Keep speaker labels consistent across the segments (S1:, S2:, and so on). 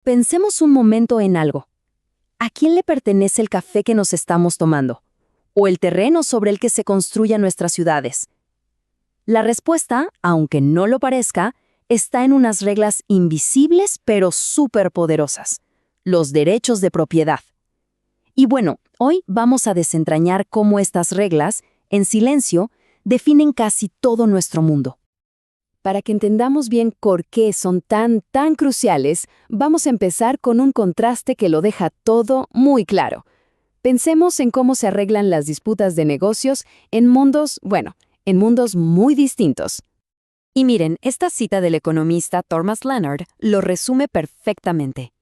S1: Pensemos un momento en algo. ¿A quién le pertenece el café que nos estamos tomando? ¿O el terreno sobre el que se construyen nuestras ciudades? La respuesta, aunque no lo parezca, está en unas reglas invisibles pero superpoderosas: los derechos de propiedad. Y bueno, hoy vamos a desentrañar cómo estas reglas, en silencio, definen casi todo nuestro mundo.
S2: Para que entendamos bien por qué son tan cruciales, vamos a empezar con un contraste que lo deja todo muy claro. Pensemos en cómo se arreglan las disputas de negocios en mundos muy distintos.
S1: Y miren, esta cita del economista Thomas Leonard lo resume perfectamente.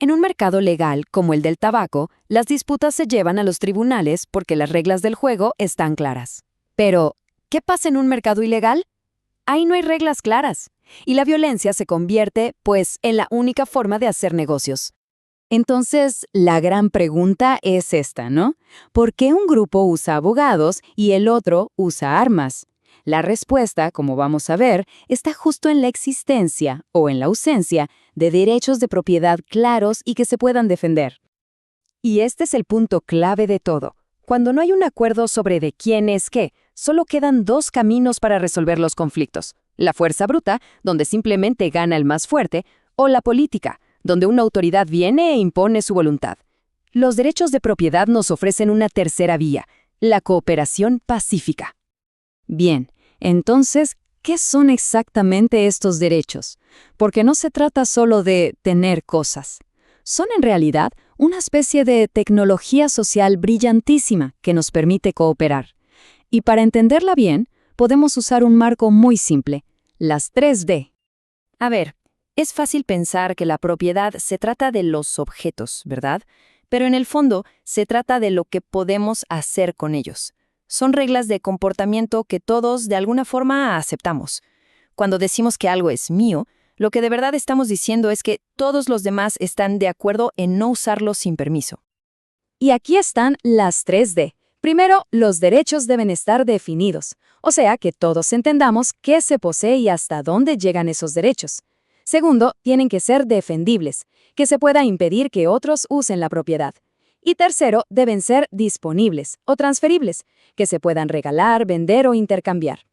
S1: En un mercado legal como el del tabaco, las disputas se llevan a los tribunales porque las reglas del juego están claras. Pero, ¿qué pasa en un mercado ilegal? Ahí no hay reglas claras, y la violencia se convierte, pues, en la única forma de hacer negocios. Entonces, la gran pregunta es esta, ¿no? ¿Por qué un grupo usa abogados y el otro usa armas? La respuesta, como vamos a ver, está justo en la existencia, o en la ausencia, de derechos de propiedad claros y que se puedan defender. Y este es el punto clave de todo. Cuando no hay un acuerdo sobre de quién es qué, solo quedan dos caminos para resolver los conflictos: la fuerza bruta, donde simplemente gana el más fuerte, o la política, donde una autoridad viene e impone su voluntad. Los derechos de propiedad nos ofrecen una tercera vía: la cooperación pacífica. Bien, entonces, ¿qué son exactamente estos derechos? Porque no se trata solo de tener cosas. Son en realidad una especie de tecnología social brillantísima que nos permite cooperar. Y para entenderla bien, podemos usar un marco muy simple: las 3D. A ver, es fácil pensar que la propiedad se trata de los objetos, ¿verdad? Pero en el fondo se trata de lo que podemos hacer con ellos. Son reglas de comportamiento que todos de alguna forma aceptamos. Cuando decimos que algo es mío, lo que de verdad estamos diciendo es que todos los demás están de acuerdo en no usarlo sin permiso. Y aquí están las 3D. Primero, los derechos deben estar definidos, o sea, que todos entendamos qué se posee y hasta dónde llegan esos derechos. Segundo, tienen que ser defendibles, que se pueda impedir que otros usen la propiedad. Y tercero, deben ser disponibles o transferibles, que se puedan regalar, vender o intercambiar.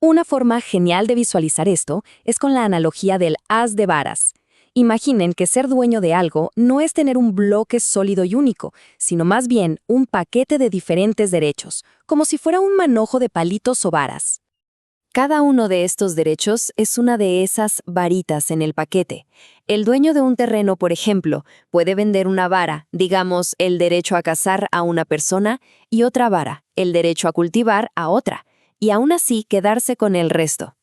S1: Una forma genial de visualizar esto es con la analogía del as de varas. Imaginen que ser dueño de algo no es tener un bloque sólido y único, sino más bien un paquete de diferentes derechos, como si fuera un manojo de palitos o varas. Cada uno de estos derechos es una de esas varitas en el paquete. El dueño de un terreno, por ejemplo, puede vender una vara, digamos, el derecho a cazar a una persona, y otra vara, el derecho a cultivar a otra, y aún así quedarse con el resto.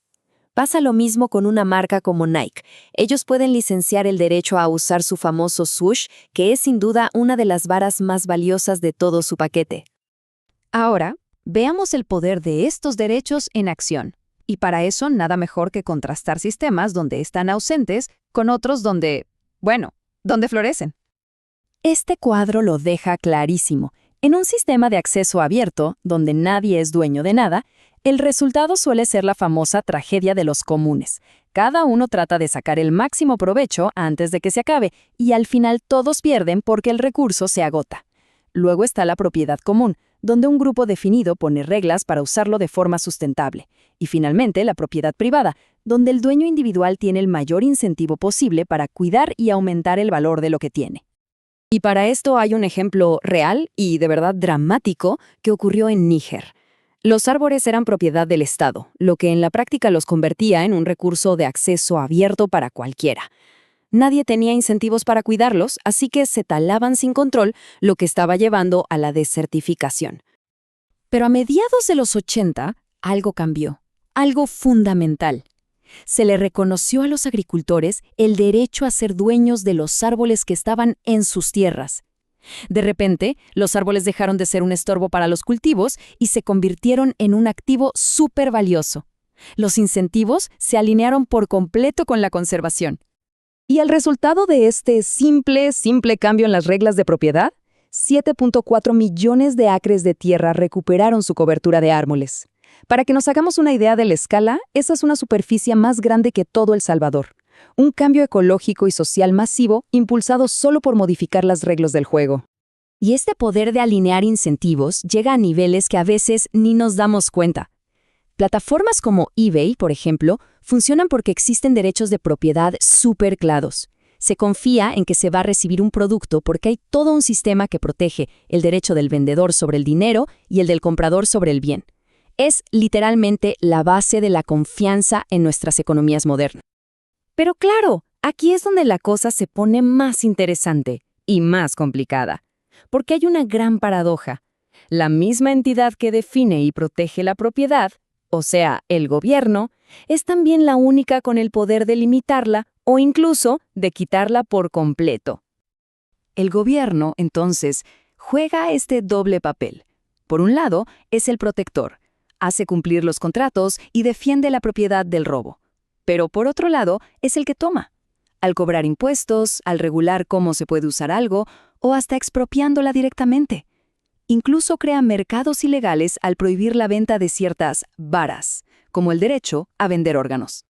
S1: Pasa lo mismo con una marca como Nike. Ellos pueden licenciar el derecho a usar su famoso swoosh, que es sin duda una de las varas más valiosas de todo su paquete. Ahora, veamos el poder de estos derechos en acción. Y para eso nada mejor que contrastar sistemas donde están ausentes con otros donde florecen. Este cuadro lo deja clarísimo. En un sistema de acceso abierto, donde nadie es dueño de nada, el resultado suele ser la famosa tragedia de los comunes. Cada uno trata de sacar el máximo provecho antes de que se acabe, y al final todos pierden porque el recurso se agota. Luego está la propiedad común, donde un grupo definido pone reglas para usarlo de forma sustentable. Y finalmente, la propiedad privada, donde el dueño individual tiene el mayor incentivo posible para cuidar y aumentar el valor de lo que tiene. Y para esto hay un ejemplo real y de verdad dramático que ocurrió en Níger. Los árboles eran propiedad del Estado, lo que en la práctica los convertía en un recurso de acceso abierto para cualquiera. Nadie tenía incentivos para cuidarlos, así que se talaban sin control, lo que estaba llevando a la desertificación. Pero a mediados de los 80, algo cambió, algo fundamental. Se le reconoció a los agricultores el derecho a ser dueños de los árboles que estaban en sus tierras. De repente, los árboles dejaron de ser un estorbo para los cultivos y se convirtieron en un activo súper valioso. Los incentivos se alinearon por completo con la conservación. ¿Y el resultado de este simple cambio en las reglas de propiedad? 7.4 millones de acres de tierra recuperaron su cobertura de árboles. Para que nos hagamos una idea de la escala, esa es una superficie más grande que todo El Salvador.
S2: Un cambio ecológico y social masivo impulsado solo por modificar las reglas del juego.
S1: Y este poder de alinear incentivos llega a niveles que a veces ni nos damos cuenta. Plataformas como eBay, por ejemplo, funcionan porque existen derechos de propiedad súper claros. Se confía en que se va a recibir un producto porque hay todo un sistema que protege el derecho del vendedor sobre el dinero y el del comprador sobre el bien. Es literalmente la base de la confianza en nuestras economías modernas.
S2: Pero claro, aquí es donde la cosa se pone más interesante y más complicada, porque hay una gran paradoja. La misma entidad que define y protege la propiedad, o sea, el gobierno, es también la única con el poder de limitarla o incluso de quitarla por completo. El gobierno, entonces, juega este doble papel. Por un lado, es el protector, hace cumplir los contratos y defiende la propiedad del robo. Pero por otro lado, es el que toma. Al cobrar impuestos, al regular cómo se puede usar algo o hasta expropiándola directamente. Incluso crea mercados ilegales al prohibir la venta de ciertas varas, como el derecho a vender órganos.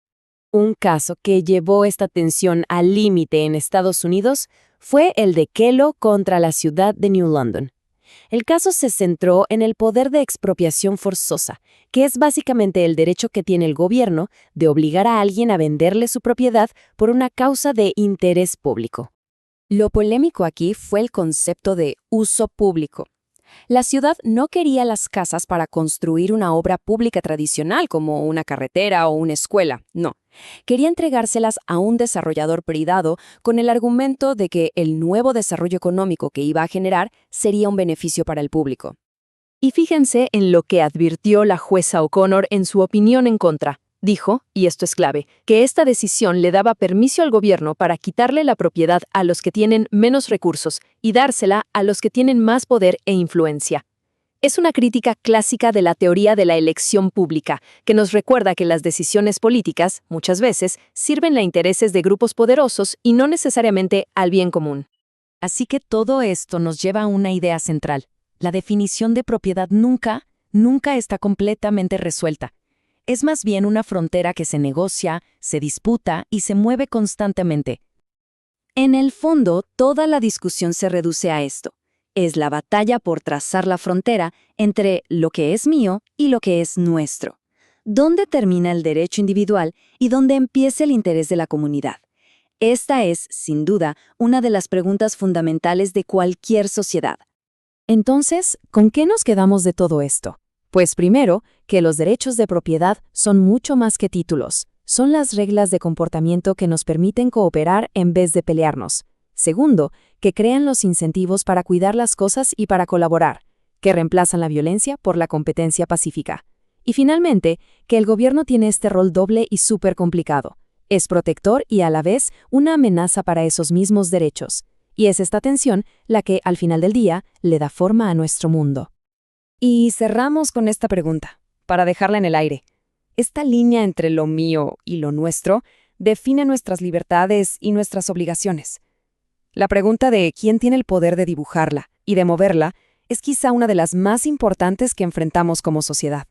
S2: Un caso que llevó esta tensión al límite en Estados Unidos fue el de Kelo contra la ciudad de New London. El caso se centró en el poder de expropiación forzosa, que es básicamente el derecho que tiene el gobierno de obligar a alguien a venderle su propiedad por una causa de interés público. Lo polémico aquí fue el concepto de uso público. La ciudad no quería las casas para construir una obra pública tradicional como una carretera o una escuela, no. Quería entregárselas a un desarrollador privado con el argumento de que el nuevo desarrollo económico que iba a generar sería un beneficio para el público. Y fíjense en lo que advirtió la jueza O'Connor en su opinión en contra. Dijo, y esto es clave, que esta decisión le daba permiso al gobierno para quitarle la propiedad a los que tienen menos recursos y dársela a los que tienen más poder e influencia. Es una crítica clásica de la teoría de la elección pública, que nos recuerda que las decisiones políticas, muchas veces, sirven a intereses de grupos poderosos y no necesariamente al bien común. Así que todo esto nos lleva a una idea central. La definición de propiedad nunca está completamente resuelta. Es más bien una frontera que se negocia, se disputa y se mueve constantemente. En el fondo, toda la discusión se reduce a esto. Es la batalla por trazar la frontera entre lo que es mío y lo que es nuestro. ¿Dónde termina el derecho individual y dónde empieza el interés de la comunidad? Esta es, sin duda, una de las preguntas fundamentales de cualquier sociedad. Entonces, ¿con qué nos quedamos de todo esto? Pues primero, que los derechos de propiedad son mucho más que títulos. Son las reglas de comportamiento que nos permiten cooperar en vez de pelearnos. Segundo, que crean los incentivos para cuidar las cosas y para colaborar, que reemplazan la violencia por la competencia pacífica. Y finalmente, que el gobierno tiene este rol doble y súper complicado. Es protector y a la vez una amenaza para esos mismos derechos. Y es esta tensión la que, al final del día, le da forma a nuestro mundo. Y cerramos con esta pregunta, para dejarla en el aire. ¿Esta línea entre lo mío y lo nuestro define nuestras libertades y nuestras obligaciones? La pregunta de quién tiene el poder de dibujarla y de moverla es quizá una de las más importantes que enfrentamos como sociedad.